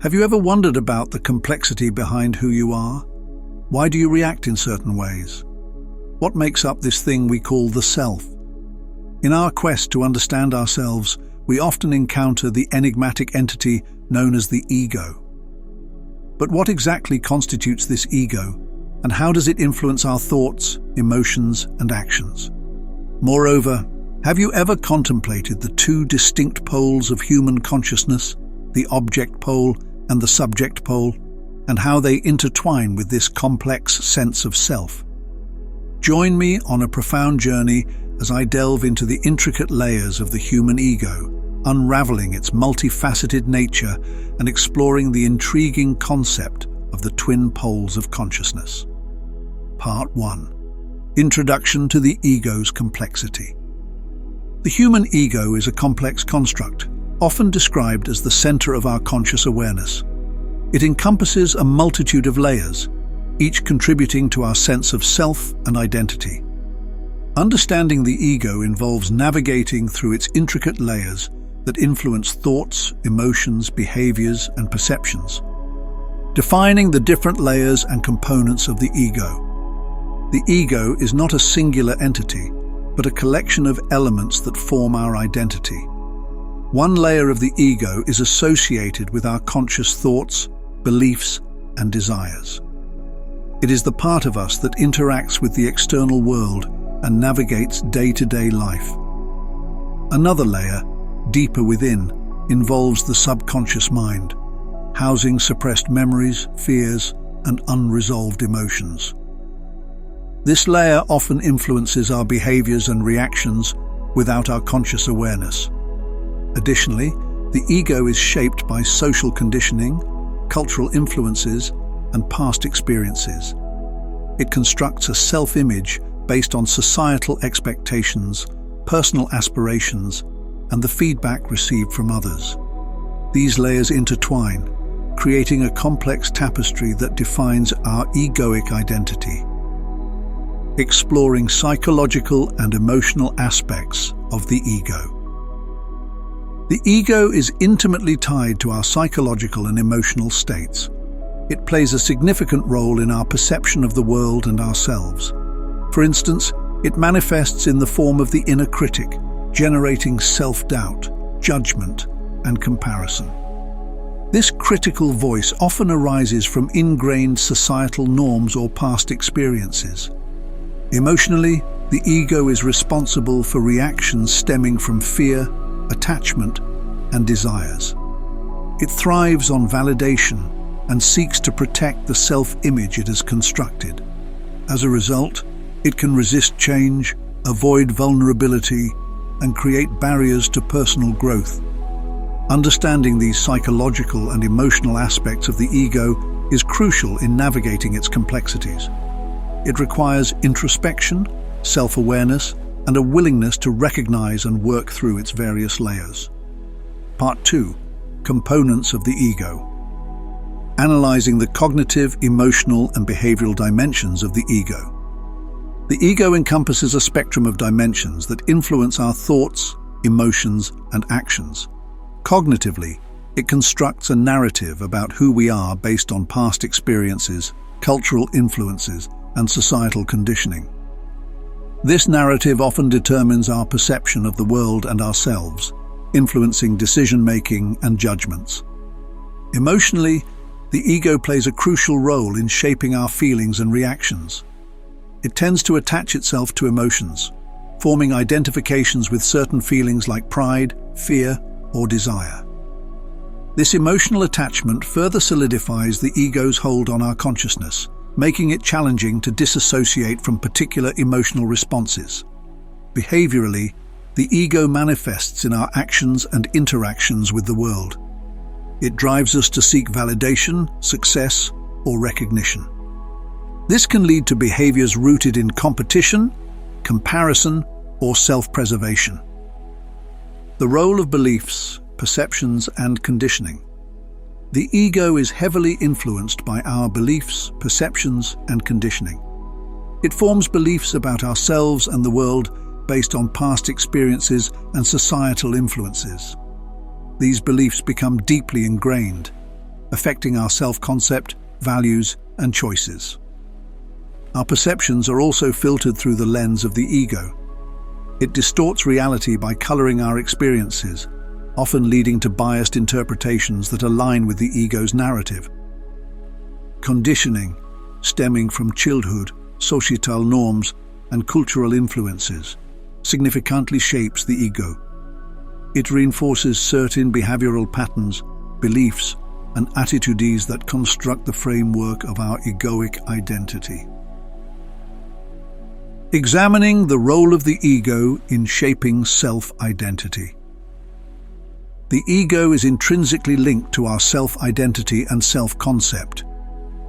Have you ever wondered about the complexity behind who you are? Why do you react in certain ways? What makes up this thing we call the self? In our quest to understand ourselves, we often encounter the enigmatic entity known as the ego. But what exactly constitutes this ego, and how does it influence our thoughts, emotions, and actions? Moreover, have you ever contemplated the two distinct poles of human consciousness, the object pole and the subject pole, and how they intertwine with this complex sense of self? Join me on a profound journey as I delve into the intricate layers of the human ego, unraveling its multifaceted nature and exploring the intriguing concept of the twin poles of consciousness. Part 1. Introduction to the ego's complexity. The human ego is a complex construct, often described as the center of our conscious awareness. It encompasses a multitude of layers, each contributing to our sense of self and identity. Understanding the ego involves navigating through its intricate layers that influence thoughts, emotions, behaviors, and perceptions. Defining the different layers and components of the ego. The ego is not a singular entity, but a collection of elements that form our identity. One layer of the ego is associated with our conscious thoughts, beliefs, and desires. It is the part of us that interacts with the external world and navigates day-to-day life. Another layer, deeper within, involves the subconscious mind, housing suppressed memories, fears, and unresolved emotions. This layer often influences our behaviors and reactions without our conscious awareness. Additionally, the ego is shaped by social conditioning, cultural influences, and past experiences. It constructs a self-image based on societal expectations, personal aspirations, and the feedback received from others. These layers intertwine, creating a complex tapestry that defines our egoic identity. Exploring psychological and emotional aspects of the ego. The ego is intimately tied to our psychological and emotional states. It plays a significant role in our perception of the world and ourselves. For instance, it manifests in the form of the inner critic, generating self-doubt, judgment, and comparison. This critical voice often arises from ingrained societal norms or past experiences. Emotionally, the ego is responsible for reactions stemming from fear, attachment, and desires. It thrives on validation and seeks to protect the self-image it has constructed. As a result, it can resist change, avoid vulnerability, and create barriers to personal growth. Understanding these psychological and emotional aspects of the ego is crucial in navigating its complexities. It requires introspection, self-awareness, and a willingness to recognize and work through its various layers. Part 2. Components of the ego. Analyzing the cognitive, emotional, and behavioral dimensions of the ego. The ego encompasses a spectrum of dimensions that influence our thoughts, emotions, and actions. Cognitively, it constructs a narrative about who we are based on past experiences, cultural influences, and societal conditioning. This narrative often determines our perception of the world and ourselves, influencing decision-making and judgments. Emotionally, the ego plays a crucial role in shaping our feelings and reactions. It tends to attach itself to emotions, forming identifications with certain feelings like pride, fear, or desire. This emotional attachment further solidifies the ego's hold on our consciousness, making it challenging to disassociate from particular emotional responses. Behaviorally, the ego manifests in our actions and interactions with the world. It drives us to seek validation, success, or recognition. This can lead to behaviors rooted in competition, comparison, or self-preservation. The role of beliefs, perceptions, and conditioning. The ego is heavily influenced by our beliefs, perceptions, and conditioning. It forms beliefs about ourselves and the world based on past experiences and societal influences. These beliefs become deeply ingrained, affecting our self-concept, values, and choices. Our perceptions are also filtered through the lens of the ego. It distorts reality by coloring our experiences, often leading to biased interpretations that align with the ego's narrative. Conditioning, stemming from childhood, societal norms, and cultural influences, significantly shapes the ego. It reinforces certain behavioral patterns, beliefs, and attitudes that construct the framework of our egoic identity. Examining the role of the ego in shaping self-identity. The ego is intrinsically linked to our self-identity and self-concept.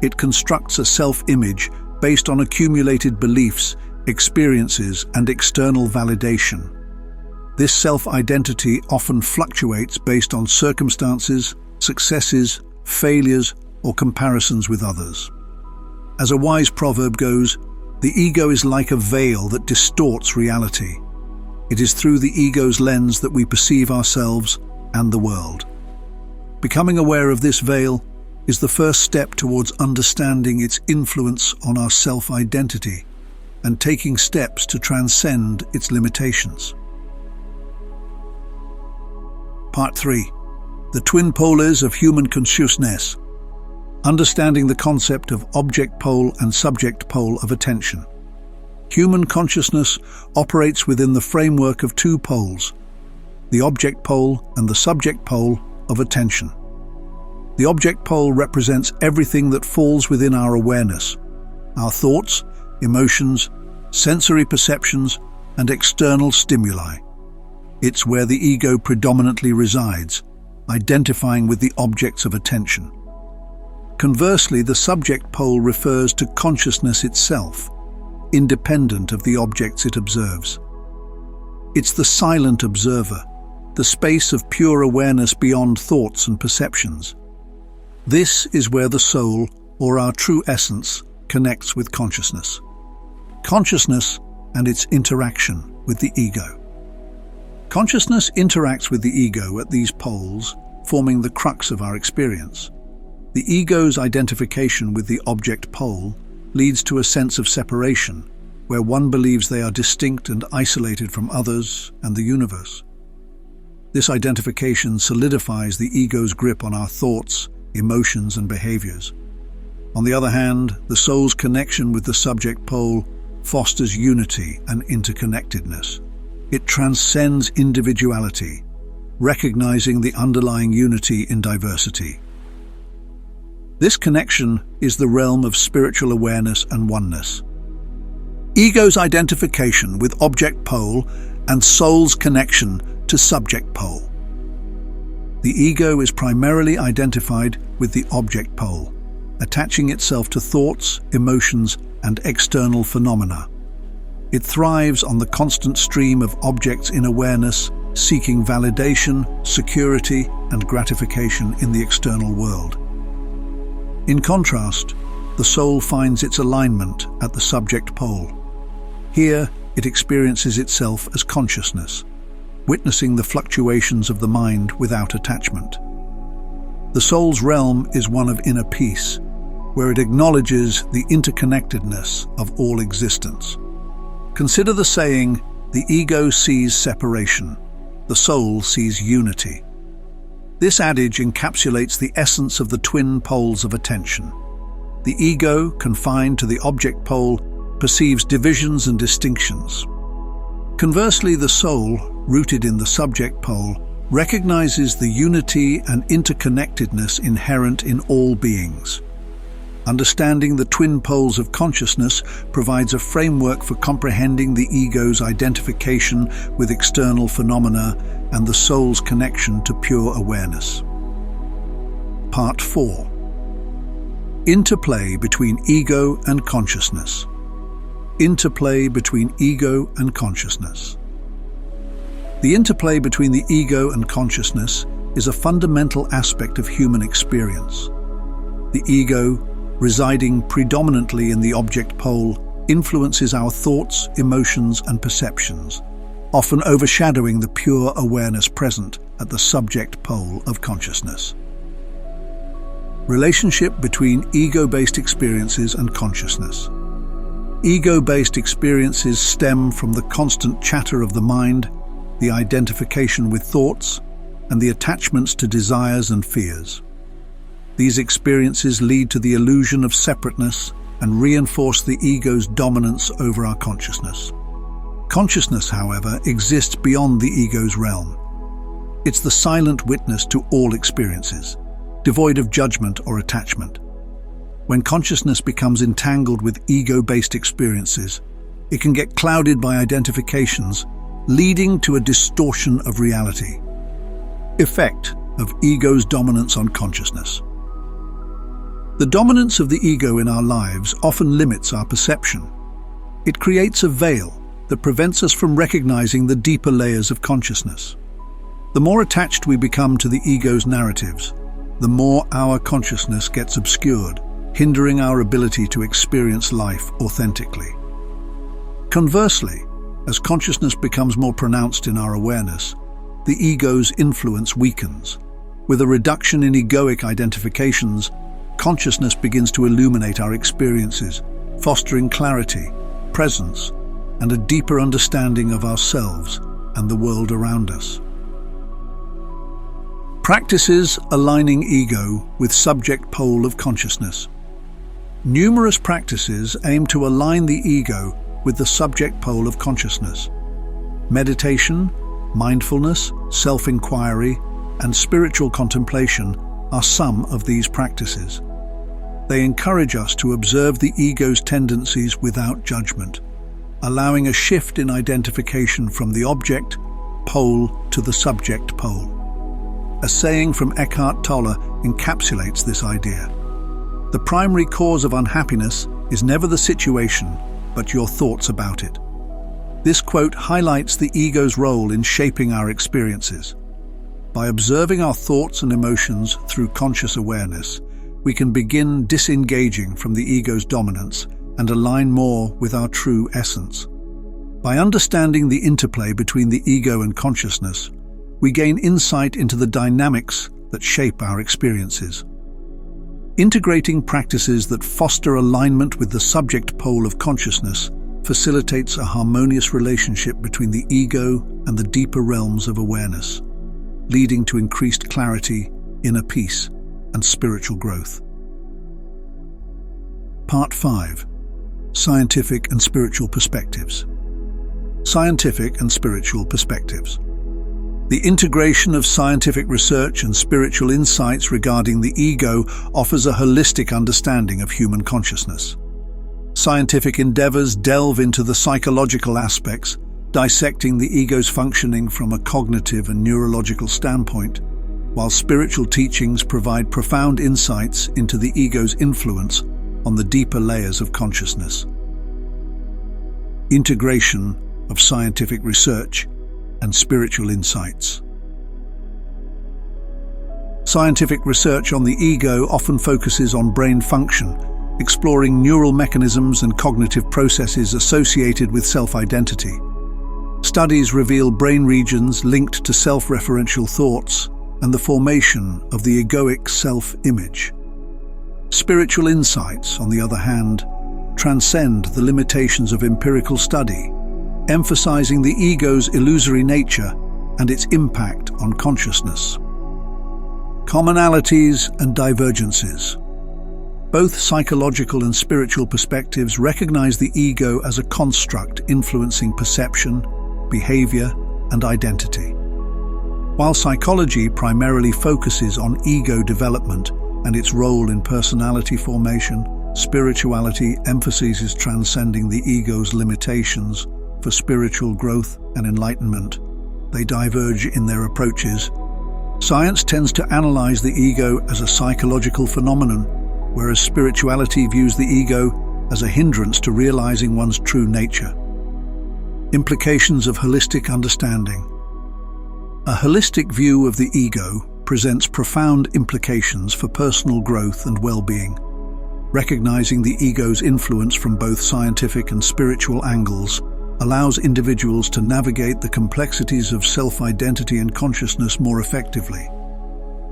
It constructs a self-image based on accumulated beliefs, experiences, and external validation. This self-identity often fluctuates based on circumstances, successes, failures, or comparisons with others. As a wise proverb goes, the ego is like a veil that distorts reality. It is through the ego's lens that we perceive ourselves and the world. Becoming aware of this veil is the first step towards understanding its influence on our self-identity and taking steps to transcend its limitations. Part 3. The twin polars of human consciousness. Understanding the concept of object pole and subject pole of attention. Human consciousness operates within the framework of two poles, the object pole and the subject pole of attention. The object pole represents everything that falls within our awareness, our thoughts, emotions, sensory perceptions, and external stimuli. It's where the ego predominantly resides, identifying with the objects of attention. Conversely, the subject pole refers to consciousness itself, independent of the objects it observes. It's the silent observer, the space of pure awareness beyond thoughts and perceptions. This is where the soul, or our true essence, connects with consciousness. Consciousness and its interaction with the ego. Consciousness interacts with the ego at these poles, forming the crux of our experience. The ego's identification with the object pole leads to a sense of separation, where one believes they are distinct and isolated from others and the universe. This identification solidifies the ego's grip on our thoughts, emotions, and behaviors. On the other hand, the soul's connection with the subject pole fosters unity and interconnectedness. It transcends individuality, recognizing the underlying unity in diversity. This connection is the realm of spiritual awareness and oneness. Ego's identification with object pole and soul's connection to subject pole. The ego is primarily identified with the object pole, attaching itself to thoughts, emotions, and external phenomena. It thrives on the constant stream of objects in awareness, seeking validation, security, and gratification in the external world. In contrast, the soul finds its alignment at the subject pole. Here, it experiences itself as consciousness, witnessing the fluctuations of the mind without attachment. The soul's realm is one of inner peace, where it acknowledges the interconnectedness of all existence. Consider the saying, "The ego sees separation, the soul sees unity." This adage encapsulates the essence of the twin poles of attention. The ego, confined to the object pole, perceives divisions and distinctions. Conversely, the soul, rooted in the subject pole, recognizes the unity and interconnectedness inherent in all beings. Understanding the twin poles of consciousness provides a framework for comprehending the ego's identification with external phenomena and the soul's connection to pure awareness. Part 4. Interplay between ego and consciousness. Interplay between ego and consciousness. The interplay between the ego and consciousness is a fundamental aspect of human experience. The ego, residing predominantly in the object pole, influences our thoughts, emotions, and perceptions, often overshadowing the pure awareness present at the subject pole of consciousness. Relationship between ego-based experiences and consciousness. Ego-based experiences stem from the constant chatter of the mind, the identification with thoughts, and the attachments to desires and fears. These experiences lead to the illusion of separateness and reinforce the ego's dominance over our consciousness. Consciousness, however, exists beyond the ego's realm. It's the silent witness to all experiences, devoid of judgment or attachment. When consciousness becomes entangled with ego-based experiences, it can get clouded by identifications, leading to a distortion of reality. Effect of ego's dominance on consciousness. The dominance of the ego in our lives often limits our perception. It creates a veil that prevents us from recognizing the deeper layers of consciousness. The more attached we become to the ego's narratives, the more our consciousness gets obscured, hindering our ability to experience life authentically. Conversely, as consciousness becomes more pronounced in our awareness, the ego's influence weakens. With a reduction in egoic identifications, consciousness begins to illuminate our experiences, fostering clarity, presence, and a deeper understanding of ourselves and the world around us. Practices aligning ego with subject pole of consciousness. Numerous practices aim to align the ego with the subject pole of consciousness. Meditation, mindfulness, self-inquiry, and spiritual contemplation are some of these practices. They encourage us to observe the ego's tendencies without judgment, allowing a shift in identification from the object pole to the subject pole. A saying from Eckhart Tolle encapsulates this idea. The primary cause of unhappiness is never the situation, but your thoughts about it. This quote highlights the ego's role in shaping our experiences. By observing our thoughts and emotions through conscious awareness, we can begin disengaging from the ego's dominance and align more with our true essence. By understanding the interplay between the ego and consciousness, we gain insight into the dynamics that shape our experiences. Integrating practices that foster alignment with the subject pole of consciousness facilitates a harmonious relationship between the ego and the deeper realms of awareness, leading to increased clarity, inner peace, and spiritual growth. Part 5. Scientific and Spiritual Perspectives. Scientific and Spiritual Perspectives. The integration of scientific research and spiritual insights regarding the ego offers a holistic understanding of human consciousness. Scientific endeavors delve into the psychological aspects, dissecting the ego's functioning from a cognitive and neurological standpoint, while spiritual teachings provide profound insights into the ego's influence on the deeper layers of consciousness. Integration of scientific research and spiritual insights. Scientific research on the ego often focuses on brain function, exploring neural mechanisms and cognitive processes associated with self-identity. Studies reveal brain regions linked to self-referential thoughts and the formation of the egoic self-image. Spiritual insights, on the other hand, transcend the limitations of empirical study, emphasizing the ego's illusory nature and its impact on consciousness. Commonalities and divergences. Both psychological and spiritual perspectives recognize the ego as a construct influencing perception, behavior, and identity. While psychology primarily focuses on ego development and its role in personality formation, spirituality emphasizes transcending the ego's limitations for spiritual growth and enlightenment. They diverge in their approaches. Science tends to analyze the ego as a psychological phenomenon, whereas spirituality views the ego as a hindrance to realizing one's true nature. Implications of holistic understanding. A holistic view of the ego presents profound implications for personal growth and well-being. Recognizing the ego's influence from both scientific and spiritual angles allows individuals to navigate the complexities of self-identity and consciousness more effectively.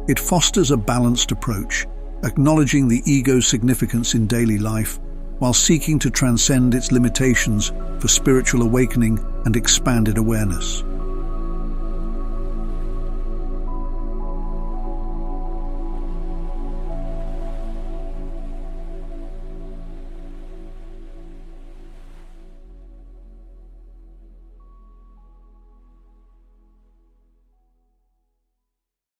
It fosters a balanced approach, acknowledging the ego's significance in daily life while seeking to transcend its limitations for spiritual awakening and expanded awareness.